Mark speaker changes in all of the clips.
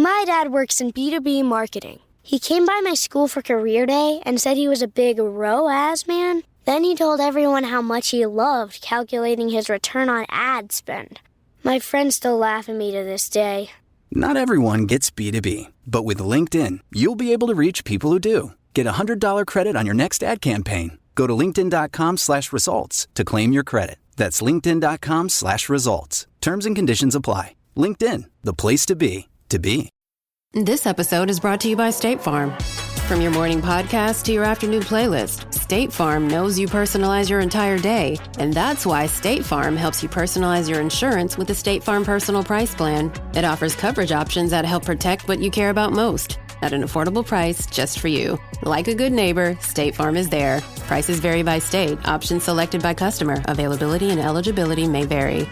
Speaker 1: My dad works in B2B marketing. He came by my school for career day and said he was a big ROAS man. Then he told everyone how much he loved calculating his return on ad spend. My friends still laugh at me to this day.
Speaker 2: Not everyone gets B2B, but with LinkedIn, you'll be able to reach people who do. Get a $100 credit on your next ad campaign. Go to linkedin.com/results to claim your credit. That's linkedin.com/results. Terms and conditions apply. LinkedIn, the place to be, to be.
Speaker 3: This episode is brought to you by State Farm. From your morning podcast to your afternoon playlist, State Farm knows you personalize your entire day. And that's why State Farm helps you personalize your insurance with the State Farm Personal Price Plan. It offers coverage options that help protect what you care about most at an affordable price just for you. Like a good neighbor, State Farm is there. Prices vary by state. Options selected by customer. Availability and eligibility may vary.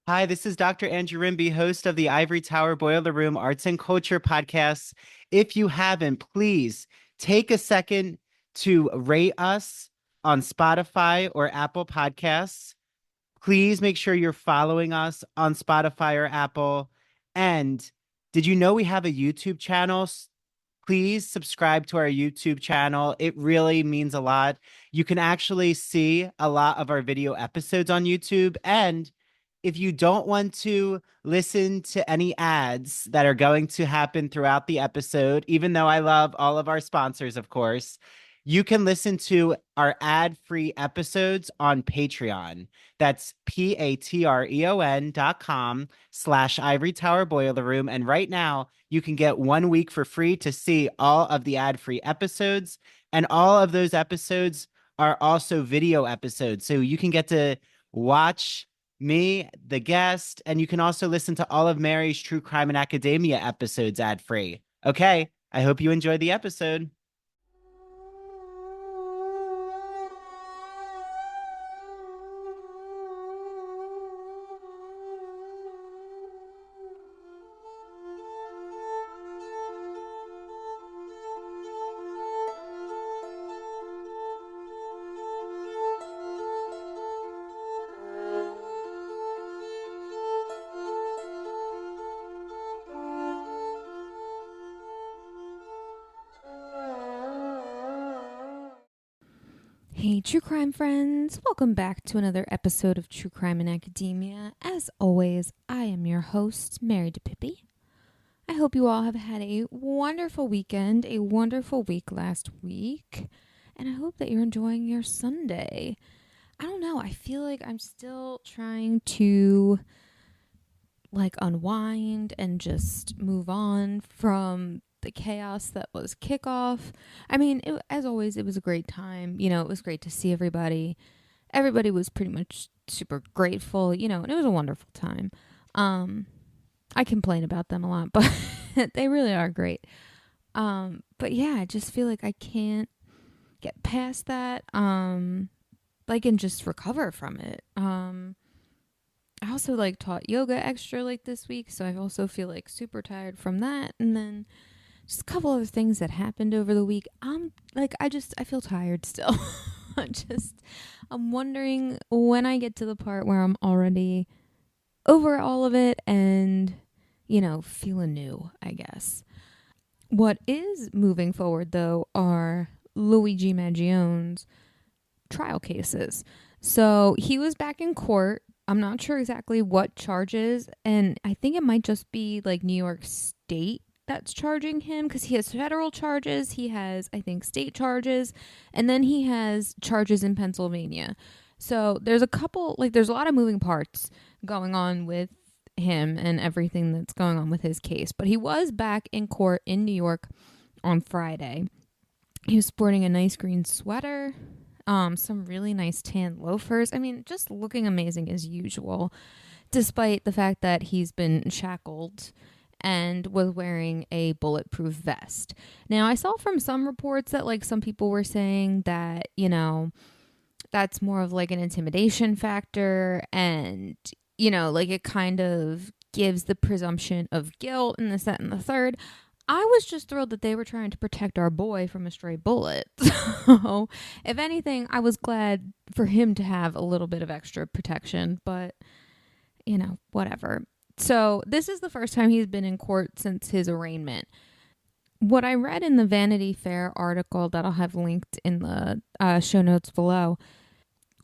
Speaker 4: Hi, this is Dr. Andrew Rimby, host of the Ivory Tower Boiler Room Arts and Culture Podcast. If you haven't, please take a second to rate us on Spotify or Apple Podcasts. Please make sure you're following us on Spotify or Apple. And did you know we have a YouTube channel? Please subscribe to our YouTube channel. It really means a lot. You can actually see a lot of our video episodes on YouTube. And if you don't want to listen to any ads that are going to happen throughout the episode, even though I love all of our sponsors, of course, you can listen to our ad-free episodes on Patreon. That's patreon.com/Ivory Tower Boiler Room. And right now you can get 1 week for free to see all of the ad-free episodes. And all of those episodes are also video episodes. So you can get to watch me, the guest, and you can also listen to all of Mary's True Crime and Academia episodes ad-free. Okay, I hope you enjoyed the episode.
Speaker 5: Hey, true crime friends, welcome back to another episode of True Crime and Academia. As always, I am your host, Mary DePippi. I hope you all have had a wonderful weekend, a wonderful week last week, and I hope that you're enjoying your Sunday. I don't know, I feel like I'm still trying to unwind and just move on from the chaos that was kickoff. I mean, as always, it was a great time. You know, it was great to see everybody. Everybody was pretty much super grateful, and it was a wonderful time. I complain about them a lot, but they really are great. But yeah, I just feel like I can't get past that, and just recover from it. I also taught yoga extra this week, so I also feel super tired from that. And then just a couple other things that happened over the week. I feel tired still. I'm wondering when I get to the part where I'm already over all of it and, feeling new, I guess. What is moving forward, though, are Luigi Maggione's trial cases. So he was back in court. I'm not sure exactly what charges, and I think it might just be New York State that's charging him, because he has federal charges, he has, I think, state charges, and then he has charges in Pennsylvania. So there's a lot of moving parts going on with him and everything that's going on with his case. But he was back in court in New York on Friday. He was sporting a nice green sweater, some really nice tan loafers. I mean, just looking amazing as usual, despite the fact that he's been shackled and was wearing a bulletproof vest. Now, I saw from some reports that some people were saying that, that's more of an intimidation factor, and, it kind of gives the presumption of guilt and this, that, and the third. I was just thrilled that they were trying to protect our boy from a stray bullet. So, if anything, I was glad for him to have a little bit of extra protection, but whatever. So this is the first time he's been in court since his arraignment. What I read in the Vanity Fair article that I'll have linked in the show notes below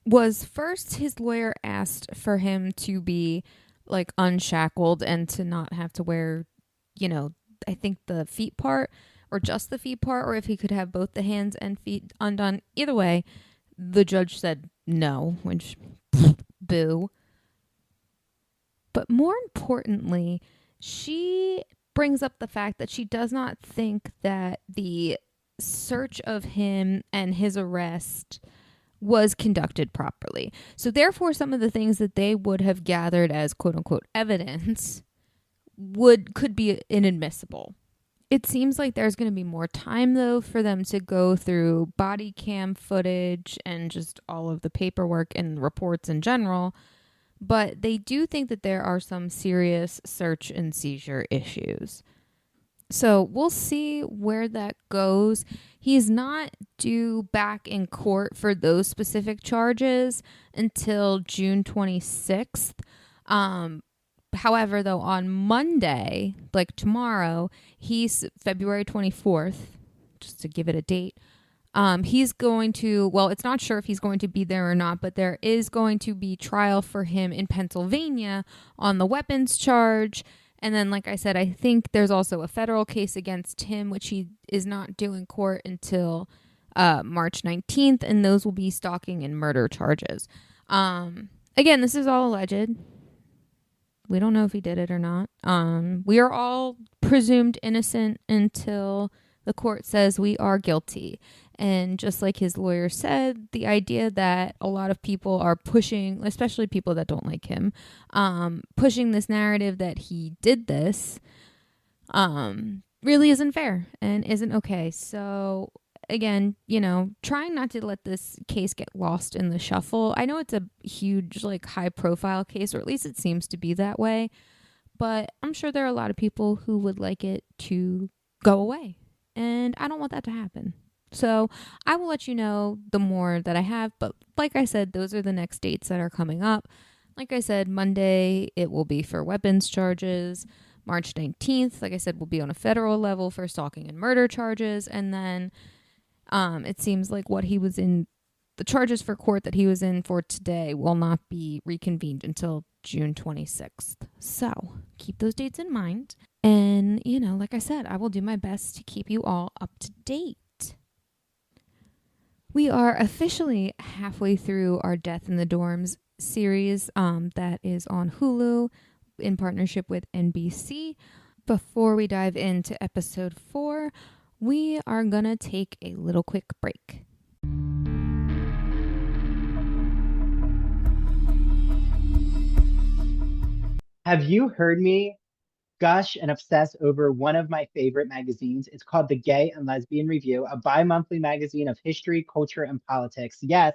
Speaker 5: was first his lawyer asked for him to be like unshackled and to not have to wear, I think the feet part or just the feet part, or if he could have both the hands and feet undone. Either way, the judge said no, which boo. But more importantly, she brings up the fact that she does not think that the search of him and his arrest was conducted properly. So therefore, some of the things that they would have gathered as quote unquote evidence could be inadmissible. It seems like there's going to be more time, though, for them to go through body cam footage and just all of the paperwork and reports in general. But they do think that there are some serious search and seizure issues. So we'll see where that goes. He's not due back in court for those specific charges until June 26th. However, though, on Monday, like tomorrow, he's February 24th, just to give it a date. He's going to, well, it's not sure if he's going to be there or not, but there is going to be trial for him in Pennsylvania on the weapons charge. And then, like I said, I think there's also a federal case against him, which he is not due in court until March 19th. And those will be stalking and murder charges. Again, this is all alleged. We don't know if he did it or not. We are all presumed innocent until the court says we are guilty. And just like his lawyer said, the idea that a lot of people are pushing, especially people that don't like him, pushing this narrative that he did this, really isn't fair and isn't okay. So again, trying not to let this case get lost in the shuffle. I know it's a huge, high profile case, or at least it seems to be that way. But I'm sure there are a lot of people who would like it to go away. And I don't want that to happen. So I will let you know the more that I have. But like I said, those are the next dates that are coming up. Like I said, Monday, it will be for weapons charges. March 19th, like I said, will be on a federal level for stalking and murder charges. And then it seems like what he was in, the charges for court that he was in for today will not be reconvened until June 26th. So keep those dates in mind. And, like I said, I will do my best to keep you all up to date. We are officially halfway through our Death in the Dorms series that is on Hulu in partnership with NBC. Before we dive into episode 4, we are going to take a little quick break.
Speaker 4: Have you heard me gush and obsess over one of my favorite magazines? It's called The Gay and Lesbian Review, a bi-monthly magazine of history, culture, and politics. Yes,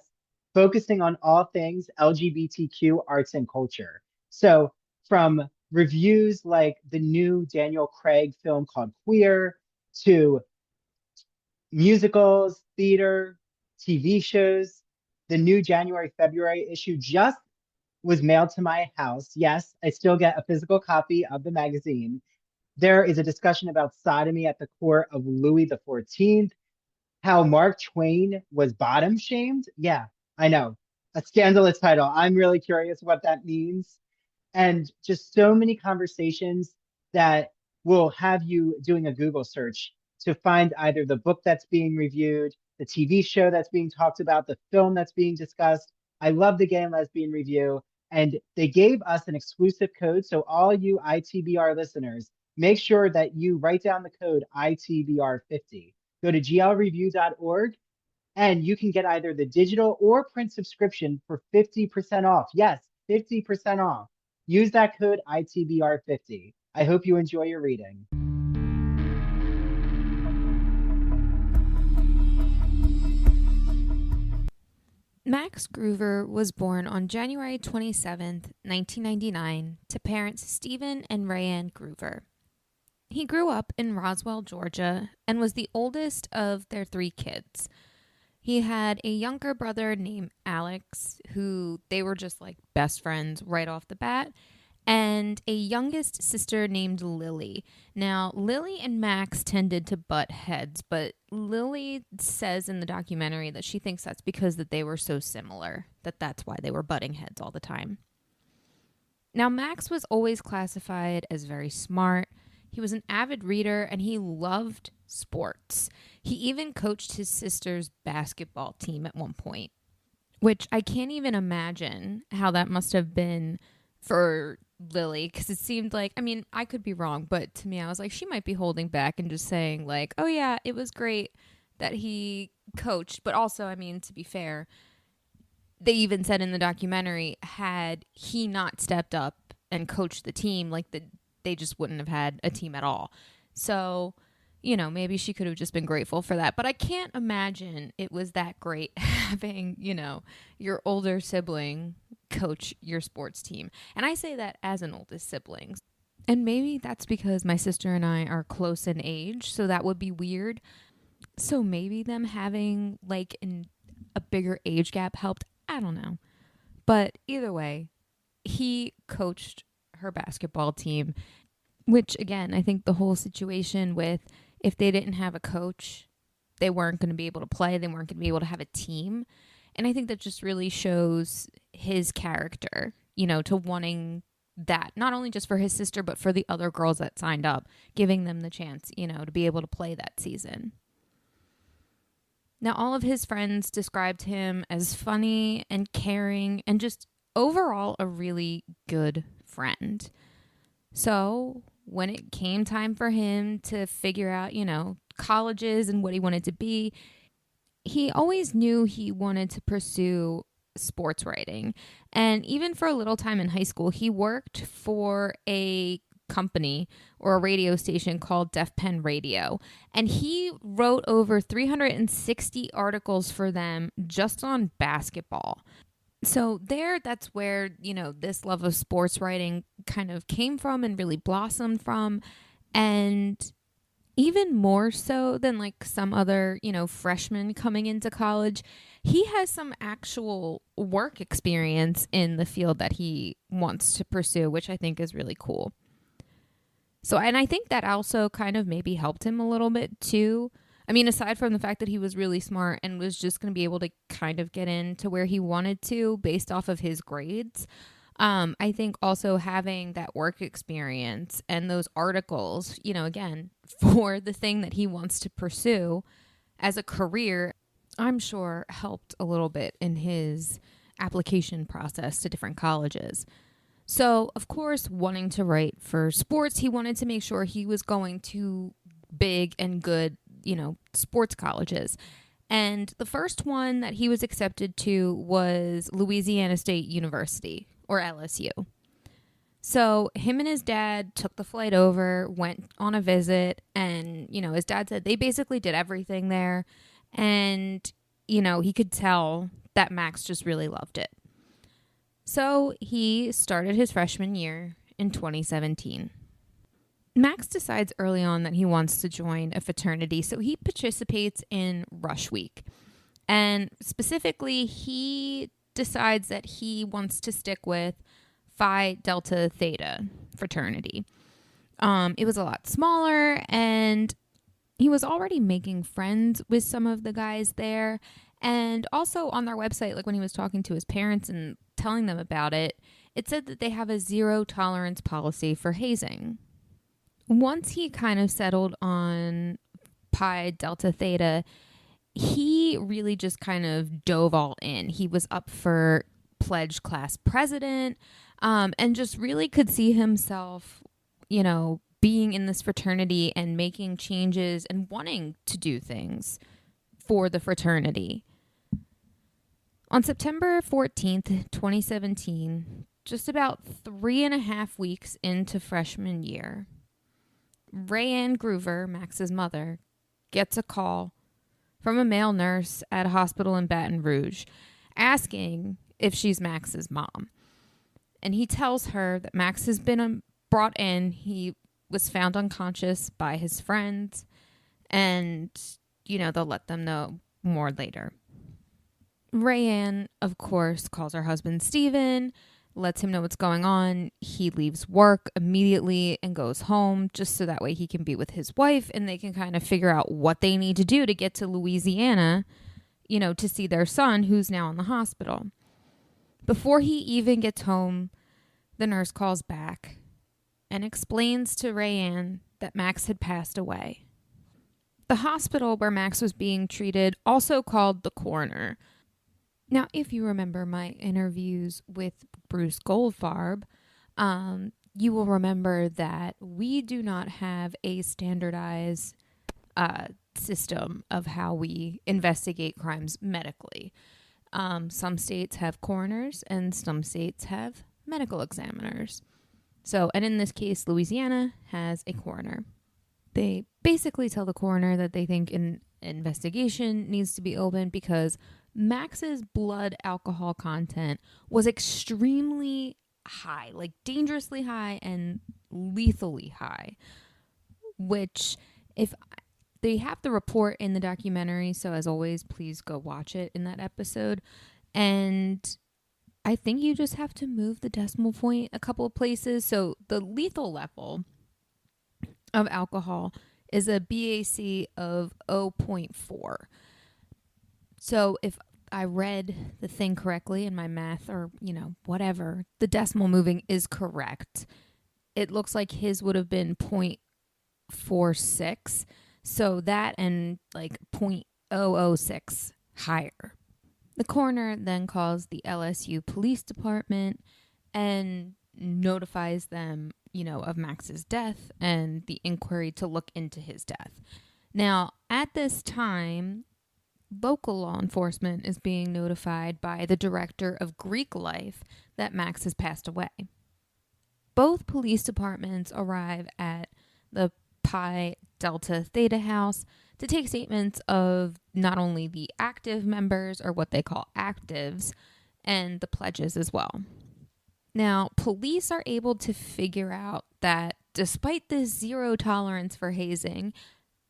Speaker 4: focusing on all things LGBTQ arts and culture. So from reviews like the new Daniel Craig film called Queer, to musicals, theater, TV shows, the new January-February issue just was mailed to my house. Yes, I still get a physical copy of the magazine. There is a discussion about sodomy at the court of Louis XIV, how Mark Twain was bottom shamed. Yeah, I know. A scandalous title. I'm really curious what that means. And just so many conversations that will have you doing a Google search to find either the book that's being reviewed, the TV show that's being talked about, the film that's being discussed. I love the Gay and Lesbian Review, and they gave us an exclusive code. So all you ITBR listeners, make sure that you write down the code ITBR50. Go to glreview.org, and you can get either the digital or print subscription for 50% off. Yes, 50% off. Use that code ITBR50. I hope you enjoy your reading.
Speaker 5: Max Gruver was born on January 27th, 1999, to parents Stephen and Rayanne Gruver. He grew up in Roswell, Georgia, and was the oldest of their 3 kids. He had a younger brother named Alex, who they were just like best friends right off the bat. and a youngest sister named Lily. Now, Lily and Max tended to butt heads, but Lily says in the documentary that she thinks that's because that they were so similar, that's why they were butting heads all the time. Now, Max was always classified as very smart. He was an avid reader, and he loved sports. He even coached his sister's basketball team at one point, which I can't even imagine how that must have been for Lily, because it seemed like, I mean, I could be wrong, but to me, I was like, she might be holding back and just saying like, oh yeah, it was great that he coached. But also, I mean, to be fair, they even said in the documentary, had he not stepped up and coached the team, like they just wouldn't have had a team at all. So, you know, maybe she could have just been grateful for that. But I can't imagine it was that great having, you know, your older sibling coach your sports team. And I say that as an oldest sibling. And maybe that's because my sister and I are close in age, so that would be weird. So maybe them having like a bigger age gap helped. I don't know. But either way, he coached her basketball team, which again, I think the whole situation with if they didn't have a coach, they weren't going to be able to play. They weren't going to be able to have a team. And I think that just really shows his character, you know, to wanting that, not only just for his sister, but for the other girls that signed up, giving them the chance, you know, to be able to play that season. Now, all of his friends described him as funny and caring and just overall a really good friend. So when it came time for him to figure out, you know, colleges and what he wanted to be, he always knew he wanted to pursue sports writing. And even for a little time in high school, he worked for a company or a radio station called Def Pen Radio. And he wrote over 360 articles for them just on basketball. So that's where, you know, this love of sports writing kind of came from and really blossomed from. And even more so than like some other, you know, freshmen coming into college, he has some actual work experience in the field that he wants to pursue, which I think is really cool. So, and I think that also kind of maybe helped him a little bit too. I mean, aside from the fact that he was really smart and was just going to be able to kind of get into where he wanted to based off of his grades, I think also having that work experience and those articles, you know, again, for the thing that he wants to pursue as a career, I'm sure helped a little bit in his application process to different colleges. So, of course, wanting to write for sports, he wanted to make sure he was going to big and good, you know, sports colleges. And the first one that he was accepted to was Louisiana State University, or LSU. So him and his dad took the flight over, went on a visit, and, you know, his dad said they basically did everything there. And, you know, he could tell that Max just really loved it. So he started his freshman year in 2017. Max decides early on that he wants to join a fraternity, so he participates in Rush Week. And specifically, he decides that he wants to stick with Phi Delta Theta fraternity. It was a lot smaller, and he was already making friends with some of the guys there. And also on their website, like when he was talking to his parents and telling them about it, it said that they have a zero tolerance policy for hazing. Once he kind of settled on Pi Delta Theta, he really just kind of dove all in. He was up for pledge class president, and just really could see himself, you know, being in this fraternity and making changes and wanting to do things for the fraternity. On September 14th, 2017, just about 3.5 weeks into freshman year, Rayanne Gruver, Max's mother, gets a call from a male nurse at a hospital in Baton Rouge asking if she's Max's mom. And he tells her that Max has been brought in. He was found unconscious by his friends, and, you know, they'll let them know more later. Rayanne, of course, calls her husband Steven, lets him know what's going on. He leaves work immediately and goes home just so that way he can be with his wife and they can kind of figure out what they need to do to get to Louisiana, you know, to see their son who's now in the hospital. Before he even gets home, the nurse calls back and explains to Rayanne that Max had passed away. The hospital where Max was being treated also called the coroner. Now, if you remember my interviews with Bruce Goldfarb, you will remember that we do not have a standardized system of how we investigate crimes medically. Some states have coroners and some states have medical examiners. So, and in this case, Louisiana has a coroner. They basically tell the coroner that they think an investigation needs to be opened because Max's blood alcohol content was extremely high, like dangerously high and lethally high, which if they have the report in the documentary, so as always, please go watch it in that episode. And I think you just have to move the decimal point a couple of places. So the lethal level of alcohol is a BAC of 0.4. So if I read the thing correctly in my math or, you know, whatever, the decimal moving is correct. It looks like his would have been 0.46. So that and like 0.006 higher. The coroner then calls the LSU Police Department and notifies them, you know, of Max's death and the inquiry to look into his death. Now, at this time, local law enforcement is being notified by the director of Greek life that Max has passed away. Both police departments arrive at the Phi Delta Theta house to take statements of not only the active members, or what they call actives, and the pledges as well. Now, police are able to figure out that despite this zero tolerance for hazing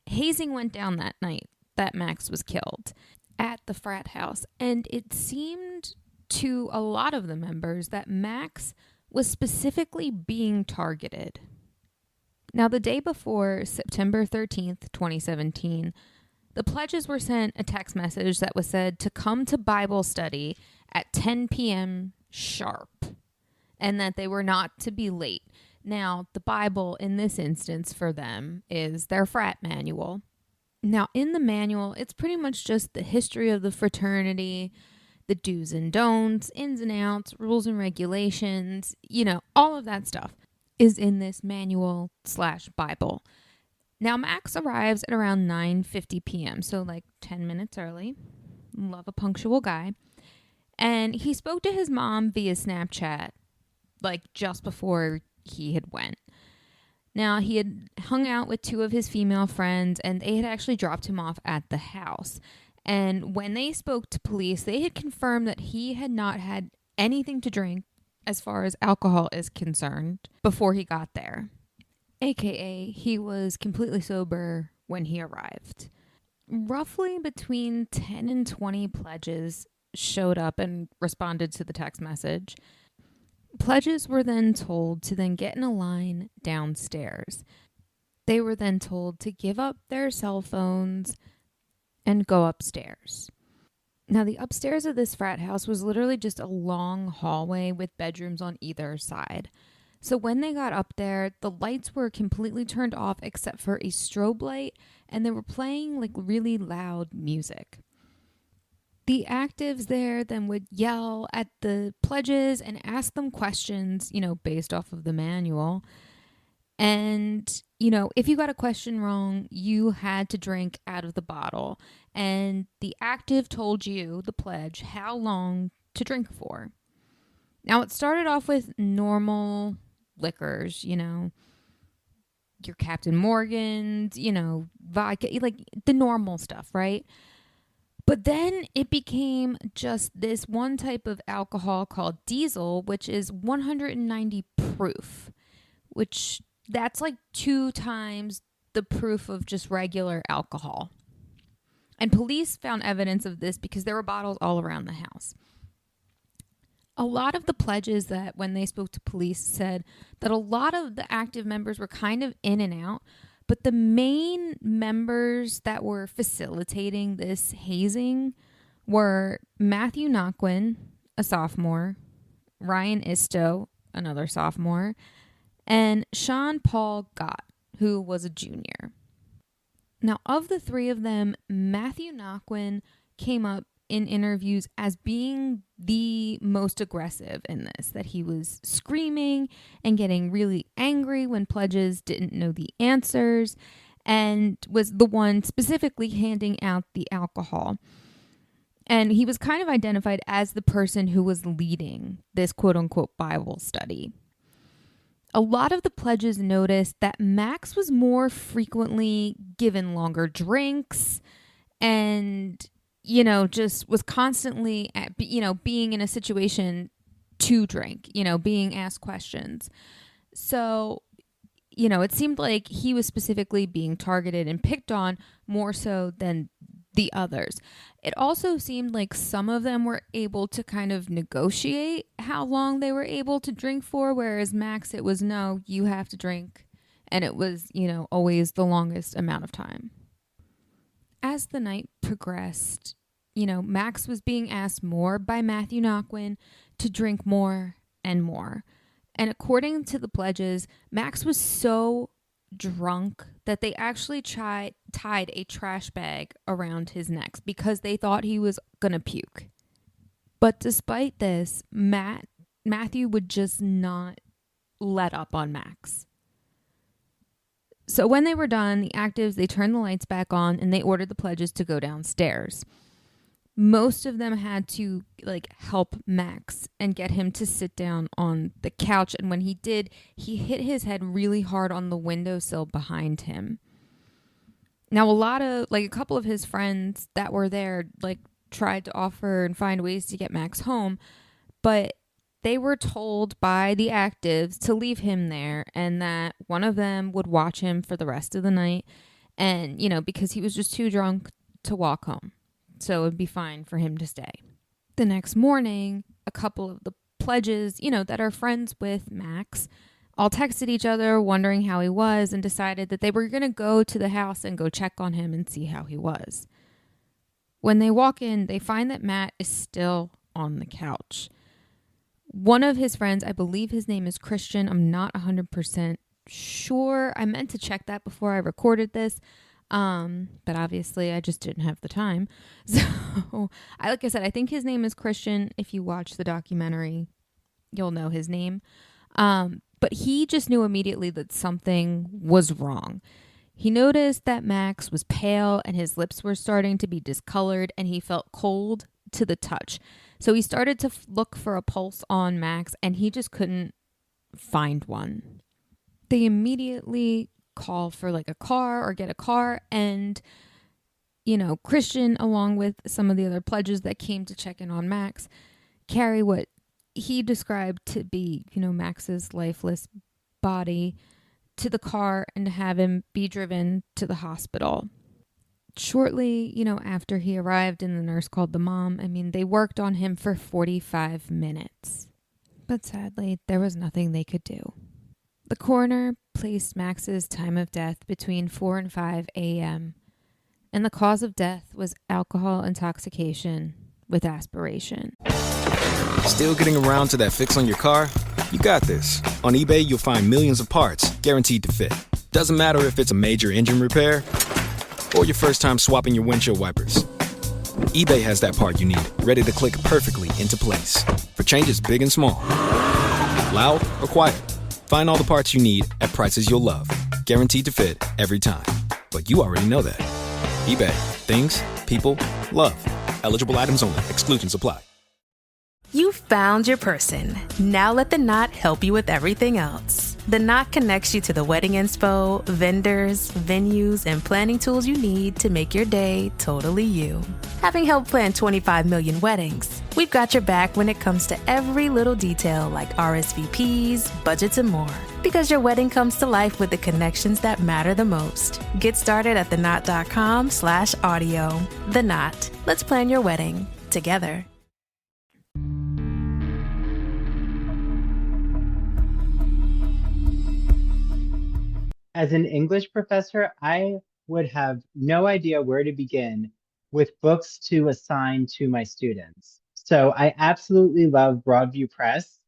Speaker 5: went down that night that Max was killed at the frat house. And it seemed to a lot of the members that Max was specifically being targeted. Now, the day before, September 13th, 2017, the pledges were sent a text message that was said to come to Bible study at 10 p.m. sharp, and that they were not to be late. Now, the Bible in this instance for them is their frat manual. Now, in the manual, it's pretty much just the history of the fraternity, the do's and don'ts, ins and outs, rules and regulations, you know, all of that stuff is in this manual/Bible. Now, Max arrives at around 9:50 p.m., so like 10 minutes early. Love a punctual guy. And he spoke to his mom via Snapchat, like just before he had went. Now, he had hung out with two of his female friends, and they had actually dropped him off at the house. And when they spoke to police, they had confirmed that he had not had anything to drink as far as alcohol is concerned before he got there. AKA, he was completely sober when he arrived. Roughly between 10 and 20 pledges showed up and responded to the text message. Pledges were then told to then get in a line downstairs. They were then told to give up their cell phones and go upstairs. Now, the upstairs of this frat house was literally just a long hallway with bedrooms on either side. So when they got up there, the lights were completely turned off except for a strobe light, and they were playing like really loud music. The actives there then would yell at the pledges and ask them questions, you know, based off of the manual. And, you know, if you got a question wrong, you had to drink out of the bottle. And the active told you, the pledge, how long to drink for. Now, it started off with normal liquors, you know, your Captain Morgan's, you know, vodka, like the normal stuff, right? But then it became just this one type of alcohol called diesel, which is 190 proof, which that's like 2 times the proof of just regular alcohol. And police found evidence of this because there were bottles all around the house. A lot of the pledges that when they spoke to police said that a lot of the active members were kind of in and out, but the main members that were facilitating this hazing were Matthew Naquin, a sophomore, Ryan Isto, another sophomore, and Sean Paul Gott, who was a junior. Now, of the three of them, Matthew Naquin came up in interviews as being the most aggressive in this, that he was screaming and getting really angry when pledges didn't know the answers, and was the one specifically handing out the alcohol. And he was kind of identified as the person who was leading this quote-unquote Bible study. A lot of the pledges noticed that Max was more frequently given longer drinks and, just was constantly, being in a situation to drink, being asked questions. So, it seemed like he was specifically being targeted and picked on more so than the others. It also seemed like some of them were able to kind of negotiate how long they were able to drink for, whereas Max, it was no, you have to drink. And it was, always the longest amount of time. As the night progressed, Max was being asked more by Matthew Naquin to drink more and more. And according to the pledges, Max was so drunk that they actually tied a trash bag around his neck because they thought he was gonna puke. But despite this, Matthew would just not let up on Max. So when they were done, the actives, they turned the lights back on and they ordered the pledges to go downstairs. Most of them had to help Max and get him to sit down on the couch. And when he did, he hit his head really hard on the windowsill behind him. Now, a couple of his friends that were there, tried to offer and find ways to get Max home, but they were told by the actives to leave him there and that one of them would watch him for the rest of the night. And, because he was just too drunk to walk home. So it would be fine for him to stay. The next morning, a couple of the pledges, that are friends with Max, all texted each other wondering how he was and decided that they were going to go to the house and go check on him and see how he was. When they walk in, they find that Matt is still on the couch. One of his friends, I believe his name is Christian. I'm not 100% sure. I meant to check that before I recorded this. But obviously I just didn't have the time. So like I said, I think his name is Christian. If you watch the documentary, you'll know his name. But he just knew immediately that something was wrong. He noticed that Max was pale and his lips were starting to be discolored and he felt cold to the touch. So he started to look for a pulse on Max and he just couldn't find one. They immediately call for a car or get a car, and Christian, along with some of the other pledges that came to check in on Max, carry what he described to be Max's lifeless body to the car and to have him be driven to the hospital. Shortly after he arrived and the nurse called the mom, they worked on him for 45 minutes, but sadly there was nothing they could do. The coroner placed Max's time of death between 4 and 5 a.m., and the cause of death was alcohol intoxication with aspiration.
Speaker 6: Still getting around to that fix on your car? You got this. On eBay, you'll find millions of parts guaranteed to fit. Doesn't matter if it's a major engine repair or your first time swapping your windshield wipers. eBay has that part you need, ready to click perfectly into place for changes big and small. Loud or quiet. Find all the parts you need at prices you'll love. Guaranteed to fit every time. But you already know that. eBay. Things, people, love. Eligible items only. Exclusions apply.
Speaker 7: You found your person. Now let the Knot help you with everything else. The Knot connects you to the wedding inspo, vendors, venues, and planning tools you need to make your day totally you. Having helped plan 25 million weddings, we've got your back when it comes to every little detail like RSVPs, budgets, and more. Because your wedding comes to life with the connections that matter the most. Get started at theknot.com/audio. The Knot. Let's plan your wedding together.
Speaker 4: As an English professor, I would have no idea where to begin with books to assign to my students. So I absolutely love Broadview Press,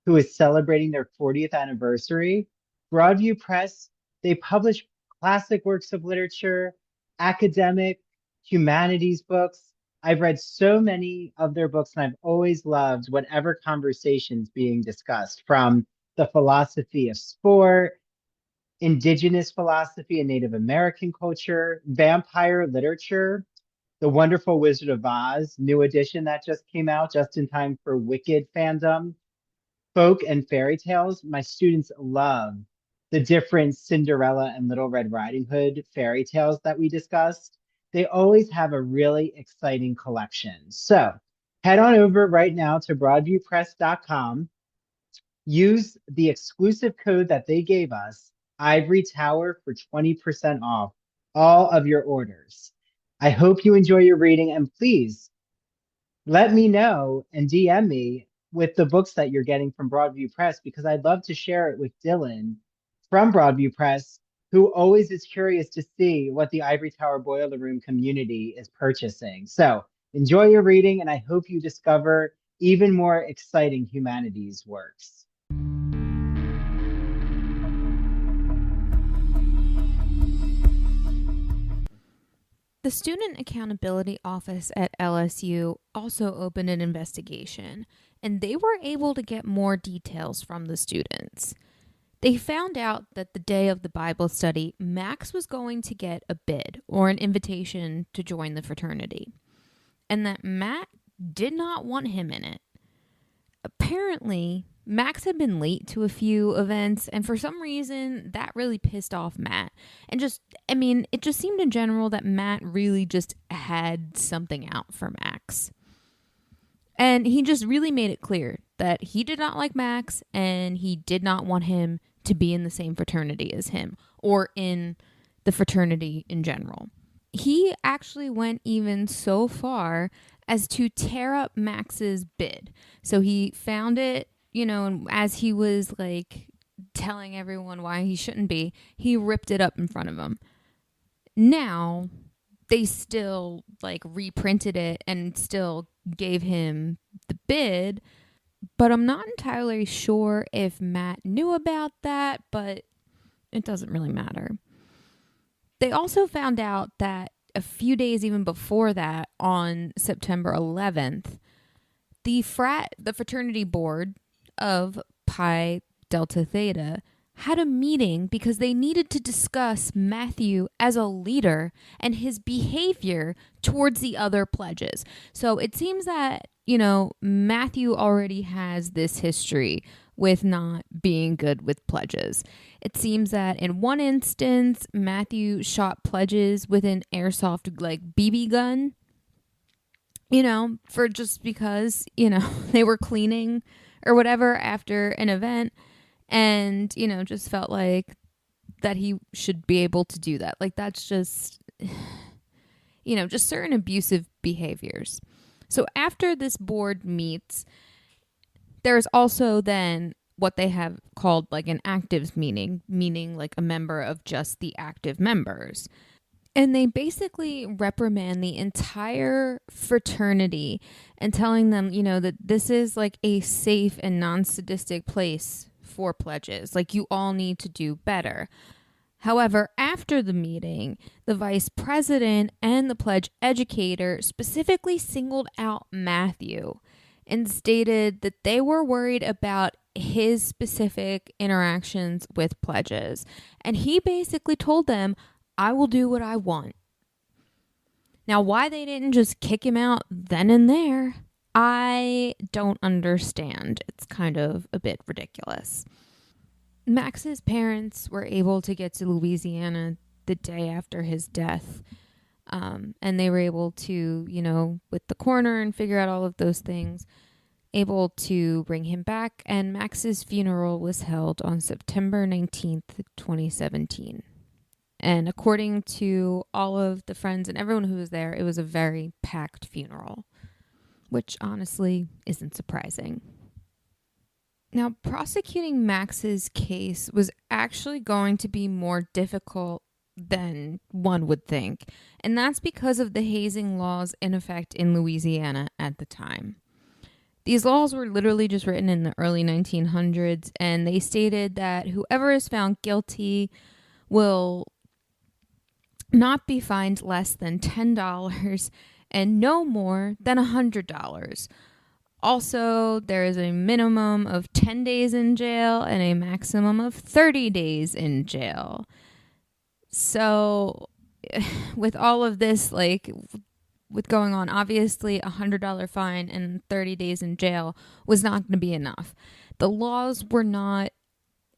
Speaker 4: who is celebrating their 40th anniversary. Broadview Press, they publish classic works of literature, academic, humanities books. I've read so many of their books, and I've always loved whatever conversations being discussed, from the philosophy of sport, indigenous philosophy and Native American culture, vampire literature, The Wonderful Wizard of Oz, new edition that just came out just in time for Wicked fandom, folk and fairy tales. My students love the different Cinderella and Little Red Riding Hood fairy tales that we discussed. They always have a really exciting collection. So head on over right now to broadviewpress.com. Use the exclusive code that they gave us, Ivory Tower, for 20% off all of your orders. I hope you enjoy your reading, and please let me know and DM me with the books that you're getting from Broadview Press, because I'd love to share it with Dylan from Broadview Press, who always is curious to see what the Ivory Tower Boiler Room community is purchasing. So enjoy your reading, and I hope you discover even more exciting humanities works.
Speaker 5: The Student Accountability Office at LSU also opened an investigation, and they were able to get more details from the students. They found out that the day of the Bible study, Max was going to get a bid or an invitation to join the fraternity, and that Matt did not want him in it. Apparently, Max had been late to a few events, and for some reason, that really pissed off Matt. And it just seemed in general that Matt really just had something out for Max. And he just really made it clear that he did not like Max, and he did not want him to be in the same fraternity as him, or in the fraternity in general. He actually went even so far as to tear up Max's bid. So he found it, and as he was telling everyone why he shouldn't be, he ripped it up in front of him. Now, they still reprinted it and still gave him the bid, but I'm not entirely sure if Matt knew about that, but it doesn't really matter. They also found out that a few days even before that, on September 11th, the fraternity board of Phi Delta Theta had a meeting because they needed to discuss Matthew as a leader and his behavior towards the other pledges. So it seems that, Matthew already has this history with not being good with pledges. It seems that in one instance, Matthew shot pledges with an airsoft BB gun, for just because, they were cleaning or whatever after an event, and, just felt like that he should be able to do that. That's just, just certain abusive behaviors. So after this board meets, there's also then what they have called an actives meeting, meaning a member of just the active members. And they basically reprimand the entire fraternity and telling them, that this is a safe and non-sadistic place for pledges. You all need to do better. However, after the meeting, the vice president and the pledge educator specifically singled out Matthew and stated that they were worried about his specific interactions with pledges. And he basically told them, I will do what I want. Now, why they didn't just kick him out then and there, I don't understand. It's kind of a bit ridiculous. Max's parents were able to get to Louisiana the day after his death. And they were able to, with the coroner and figure out all of those things, able to bring him back. And Max's funeral was held on September 19th, 2017. And according to all of the friends and everyone who was there, it was a very packed funeral, which honestly isn't surprising. Now, prosecuting Max's case was actually going to be more difficult than one would think, and that's because of the hazing laws in effect in Louisiana at the time. These laws were literally just written in the early 1900s, and they stated that whoever is found guilty will not be fined less than $10 and no more than $100. Also, there is a minimum of 10 days in jail and a maximum of 30 days in jail. So with all of this, with going on, obviously $100 fine and 30 days in jail was not going to be enough. The laws were not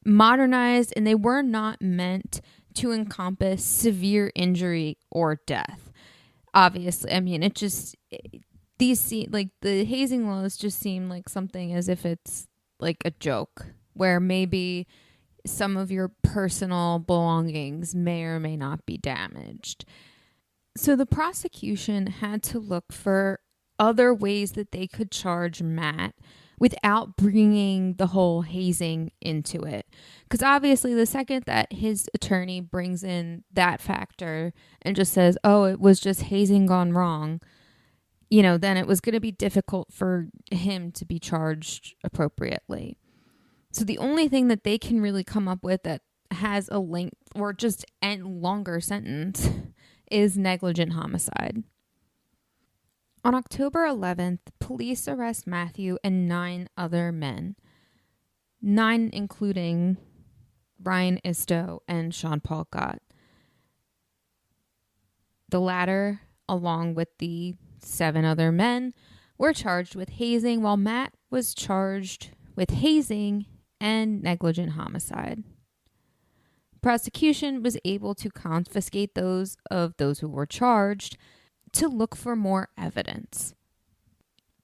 Speaker 5: modernized and they were not meant to encompass severe injury or death. Obviously, I mean, the hazing laws just seem like something as if it's like a joke where maybe some of your personal belongings may or may not be damaged. So the prosecution had to look for other ways that they could charge Matt without bringing the whole hazing into it. Because obviously the second that his attorney brings in that factor and just says, oh, it was just hazing gone wrong, then it was going to be difficult for him to be charged appropriately. So the only thing that they can really come up with that has a length or just a longer sentence is negligent homicide. On October 11th, police arrest Matthew and 9 other men, 9 including Ryan Isto and Sean Paul Gott. The latter, along with the 7 other men, were charged with hazing, while Matt was charged with hazing and negligent homicide. Prosecution was able to confiscate those who were charged to look for more evidence.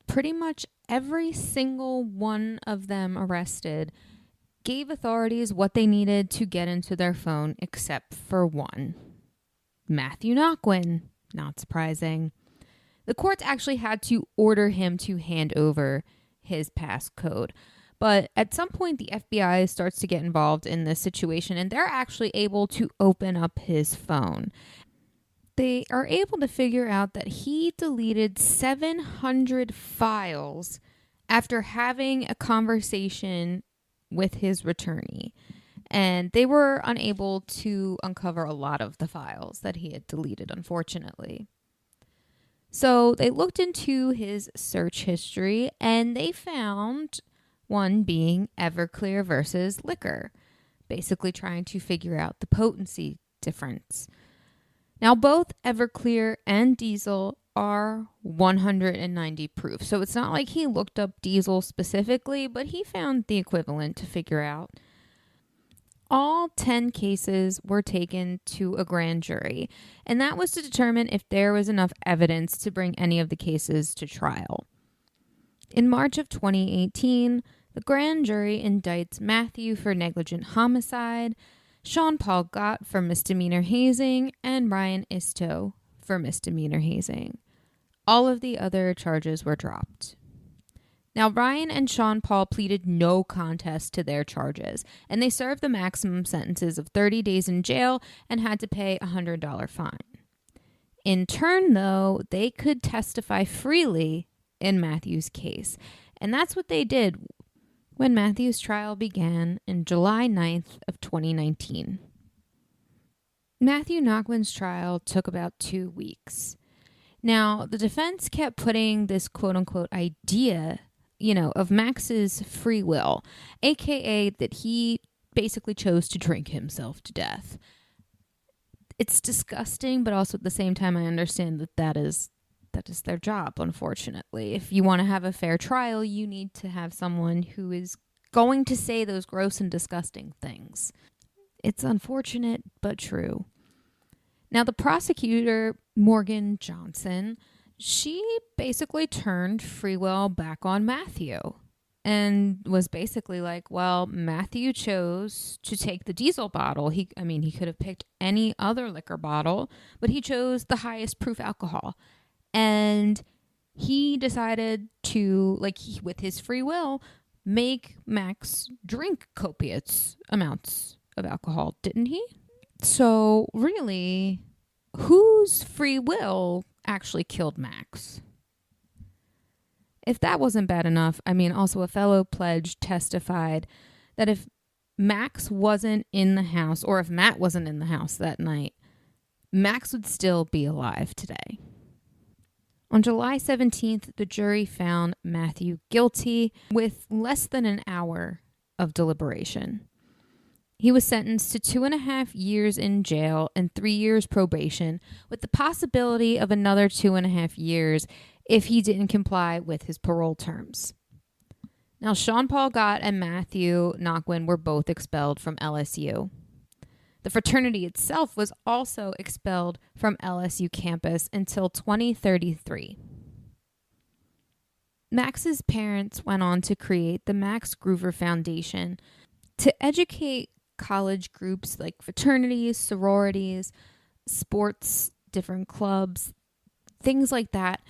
Speaker 5: Pretty much every single one of them arrested gave authorities what they needed to get into their phone except for one. Matthew Naquin, not surprising. The courts actually had to order him to hand over his passcode. But at some point, the FBI starts to get involved in this situation, and they're actually able to open up his phone. They are able to figure out that he deleted 700 files after having a conversation with his attorney. And they were unable to uncover a lot of the files that he had deleted, unfortunately. So they looked into his search history, and they found one being Everclear versus liquor, basically trying to figure out the potency difference. Now, both Everclear and diesel are 190 proof. So it's not like he looked up diesel specifically, but he found the equivalent to figure out. All 10 cases were taken to a grand jury, and that was to determine if there was enough evidence to bring any of the cases to trial. In March of 2018, the grand jury indicts Matthew for negligent homicide, Sean Paul Gott for misdemeanor hazing, and Ryan Isto for misdemeanor hazing. All of the other charges were dropped. Now, Ryan and Sean Paul pleaded no contest to their charges, and they served the maximum sentences of 30 days in jail and had to pay a $100 fine. In turn, though, they could testify freely in Matthew's case, and that's what they did when Matthew's trial began in July 9th of 2019. Matthew Naquin's trial took about 2 weeks. Now, the defense kept putting this quote-unquote idea, of Max's free will, aka that he basically chose to drink himself to death. It's disgusting, but also at the same time, I understand that is their job, unfortunately. If you want to have a fair trial, you need to have someone who is going to say those gross and disgusting things. It's unfortunate, but true. Now, the prosecutor, Morgan Johnson, she basically turned free will back on Matthew and was basically like, well, Matthew chose to take the diesel bottle. He could have picked any other liquor bottle, but he chose the highest proof alcohol. And he decided to, with his free will, make Max drink copious amounts of alcohol, didn't he? So really, whose free will actually killed Max? If that wasn't bad enough, I mean, also a fellow pledge testified that if Max wasn't in the house, or if Matt wasn't in the house that night, Max would still be alive today. On July 17th, the jury found Matthew guilty with less than an hour of deliberation. He was sentenced to 2.5 years in jail and 3 years probation, with the possibility of another 2.5 years if he didn't comply with his parole terms. Now, Sean Paul Gott and Matthew Naquin were both expelled from LSU. The fraternity itself was also expelled from LSU campus until 2033. Max's parents went on to create the Max Gruver Foundation to educate college groups like fraternities, sororities, sports, different clubs, things like that,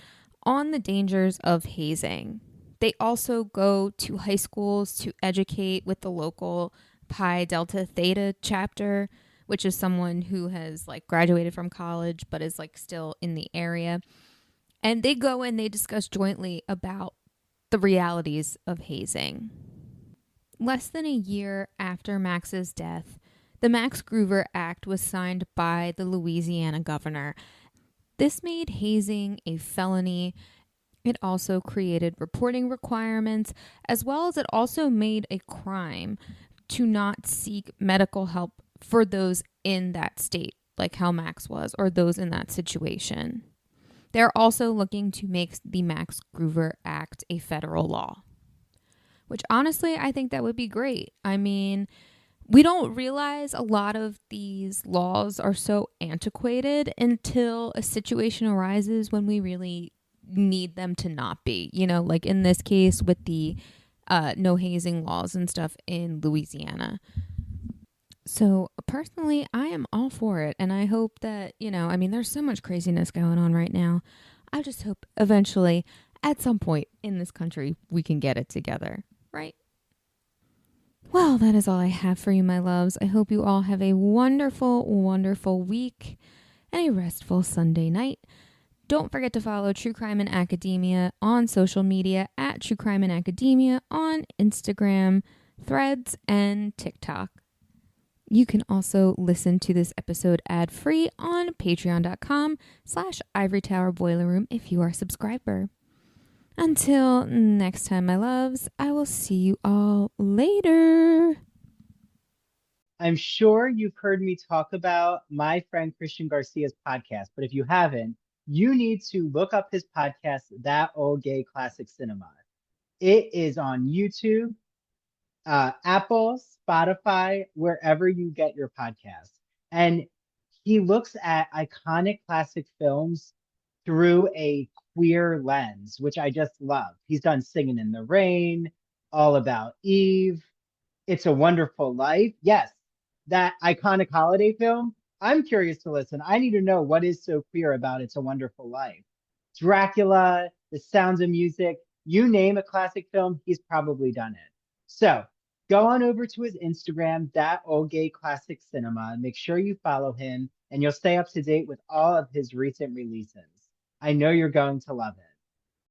Speaker 5: on the dangers of hazing. They also go to high schools to educate with the local Phi Delta Theta chapter, which is someone who has graduated from college but is still in the area. And they go and they discuss jointly about the realities of hazing. Less than a year after Max's death, the Max Gruver Act was signed by the Louisiana governor. This made hazing a felony. It also created reporting requirements, as well as it also made a crime to not seek medical help for those in that state, like how Max was, or those in that situation. They're also looking to make the Max Gruver Act a federal law, which honestly, I think that would be great. I mean, we don't realize a lot of these laws are so antiquated until a situation arises when we really need them to not be, like in this case with the no hazing laws and stuff in Louisiana. So personally, I am all for it. And I hope that, there's so much craziness going on right now. I just hope eventually at some point in this country, we can get it together, right? Well, that is all I have for you, my loves. I hope you all have a wonderful, wonderful week and a restful Sunday night. Don't forget to follow True Crime in Academia on social media at True Crime in Academia on Instagram, Threads, and TikTok. You can also listen to this episode ad-free on patreon.com/Ivory Tower Boiler Room if you are a subscriber. Until next time, my loves, I will see you all later.
Speaker 4: I'm sure you've heard me talk about my friend Christian Garcia's podcast, but if you haven't, you need to look up his podcast, That Old Gay Classic Cinema. It is on YouTube, Apple, Spotify, wherever you get your podcasts. And he looks at iconic classic films through a queer lens, which I just love. He's done Singing in the Rain, All About Eve, It's a Wonderful Life. Yes, that iconic holiday film. I'm curious to listen. I need to know what is so queer about It's a Wonderful Life. Dracula, The Sounds of Music, you name a classic film, he's probably done it. So go on over to his Instagram, That Old Gay Classic Cinema. Make sure you follow him and you'll stay up to date with all of his recent releases. I know you're going to love it.